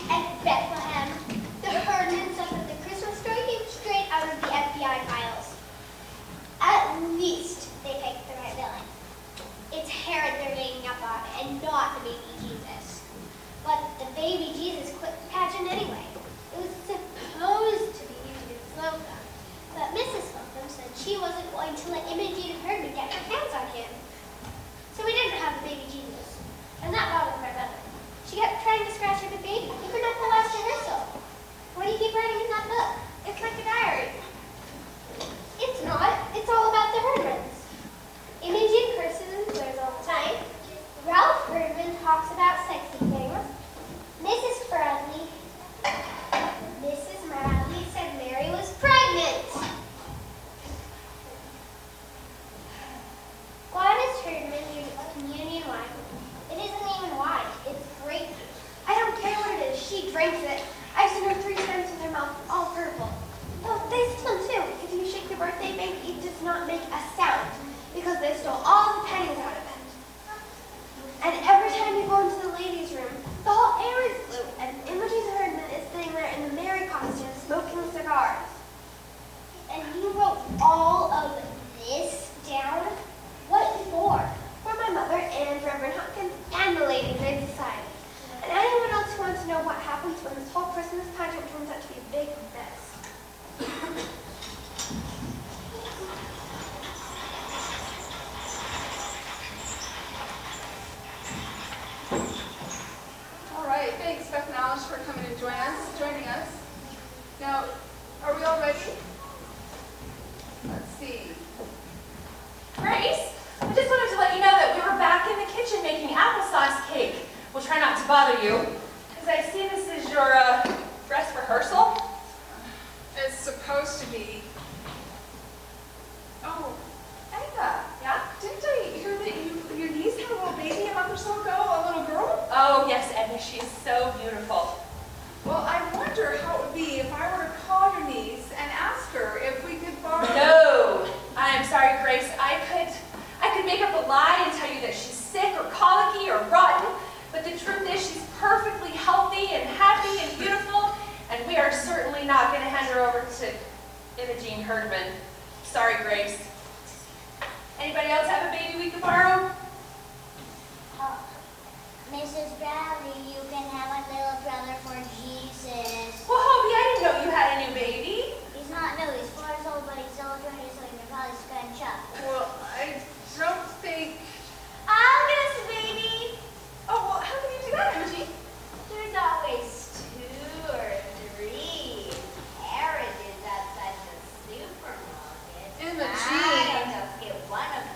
At Bethlehem, the Herdman said that the Christmas story came straight out of the FBI files. At least they picked the right villain. It's Herod they're ganging up on, and not the baby Jesus. But the baby Jesus quit the pageant anyway. It was supposed to be used in Slocum, but Mrs. Slocum said she wasn't going to let Imogene Herdman get her hands on him. So we didn't have the baby Jesus, and that bothered my mother. She kept trying to scratch at the baby, even at the last rehearsal. What do you keep writing in that book? It's like a diary. It's not. It's all about the Herdmans. Imogene curses and swears all the time. Ralph Herdman talks about sexy things. Mrs. Bradley said Mary was pregnant. Gladys Herdman used communion wine. It isn't even wine. It's grape juice. I don't care what it is. She drinks it. I've seen her 3 times with her mouth all purple. Oh, they stole too. If you shake the birthday baby, it does not make a sound because they stole all the pennies out of it. And every time you go into the ladies' room, the whole air is blue, and Imogene Herdman is sitting there in the Mary costume smoking cigars. And you wrote all of this down? What for? For my mother and Reverend Hopkins and the ladies in society. And anyone else who wants to know what happens when this whole Christmas pageant turns out to be a big mess. All right, thanks Beth and Alice for coming and joining us. Now, are we all ready? Let's see. Grace, I just wanted to let you know that we were back in the kitchen making applesauce cake. We'll try not to bother you, because I see this is your dress rehearsal. It's supposed to be. Oh, Edna, yeah? didn't I hear that your niece had a little baby a month or so ago, a little girl? Oh, yes, Edna, she is so beautiful. Well, I wonder how it would be if I were to call your niece and ask her if we could borrow. No, I am sorry, Grace. I could make up a lie and tell you that she's sick or colicky or rotten, but the truth is she's perfectly healthy and happy and beautiful, and we are certainly not going to hand her over to Imogene Herdman. Sorry, Grace. Anybody else have a baby we could borrow? Mrs. Bradley, you can have a little brother for Jesus. Well, Hobie, I didn't know you had a new baby. He's not new. He's 4 years old, but he's still trying to so he can probably scratch up. Well, I don't think. I'll get us a baby. Oh, well, how can you do that, Imogene? There's always 2 or 3 carriages outside the supermarket. Imogene. I'll just get one of them.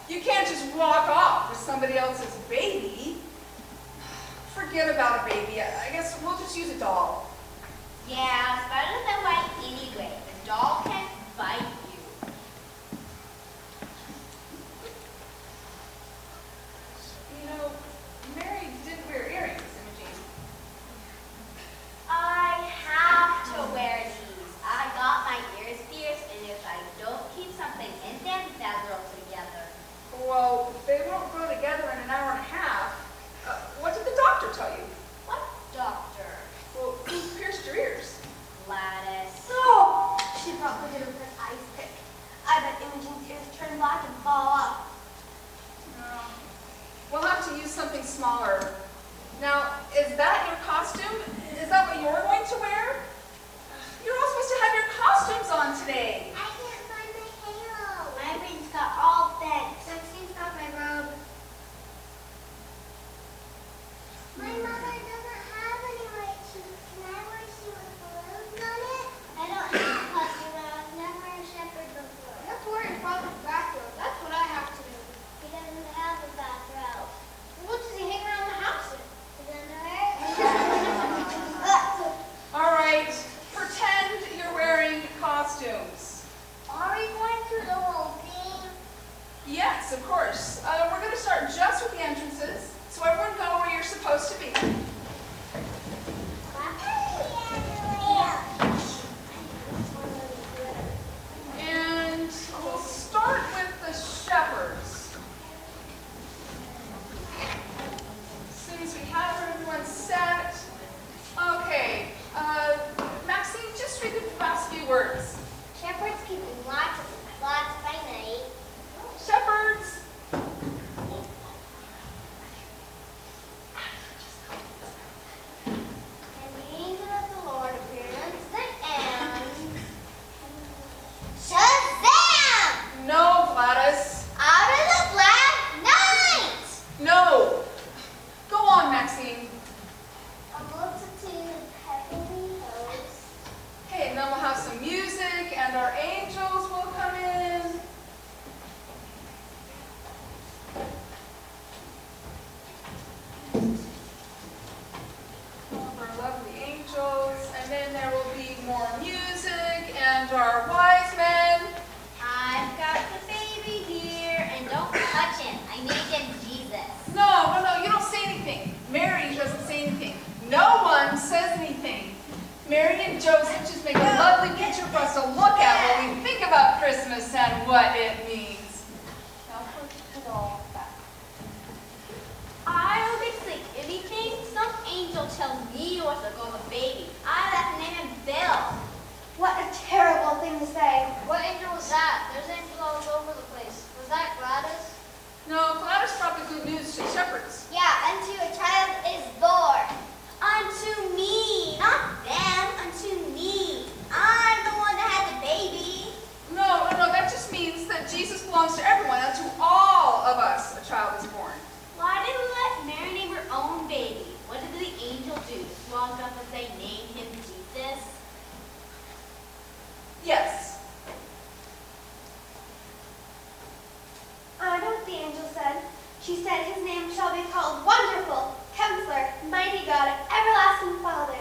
You can't just walk off with somebody else's baby. Forget about a baby. I guess we'll just use a doll. Yeah, it's better than white anyway. The doll can't bite you. You know, Mary did wear earrings, Imogene. I have to wear these. I got my ears pierced, and if I don't keep something in them, they'll grow together. Well, they won't grow together in an hour and a half. What did the doctor tell you? What doctor? Well, who pierced your ears? Gladys. Oh, She probably did it with an ice pick. I bet Imogene's ears turn black and fall off. We'll have to use something smaller. Now, is that your costume? Is that what you're going to wear? You're all supposed to have your costumes on today. I can't find my halo. My rings got all bent. Maxine got my robe. My mother doesn't have any white shoes. Can I wear shoes with balloons on it? I don't have a costume. I've never a shepherd before. You have to wear your father's bathrobe. That's what I have to do. He doesn't have a bathrobe. What does he hang around the house in? His underwear? All right, pretend you're wearing costumes. Are we going through the whole thing? Yes, of course. We're going to start just with the entrances, so everyone go where you're supposed to be. And we'll start with the shepherds. As soon as we have everyone set, what it means. Now put it all back. I don't get sick anything. Some angel tell me what to call the baby. I have to name him Bill. What a terrible thing to say. What angel was that? There's angels all over the place. Was that Gladys? No, Gladys brought the good news to the shepherds. Yeah, unto a child is born. Unto me, not them. Unto me. I'm the one that had the baby. No, that just means that Jesus belongs to everyone, and to all of us a child is born. Why didn't we let Mary name her own baby? What did the angel do? Just walk up and say, name him Jesus? Yes. I know what the angel said. She said his name shall be called Wonderful, Counselor, Mighty God, Everlasting Father.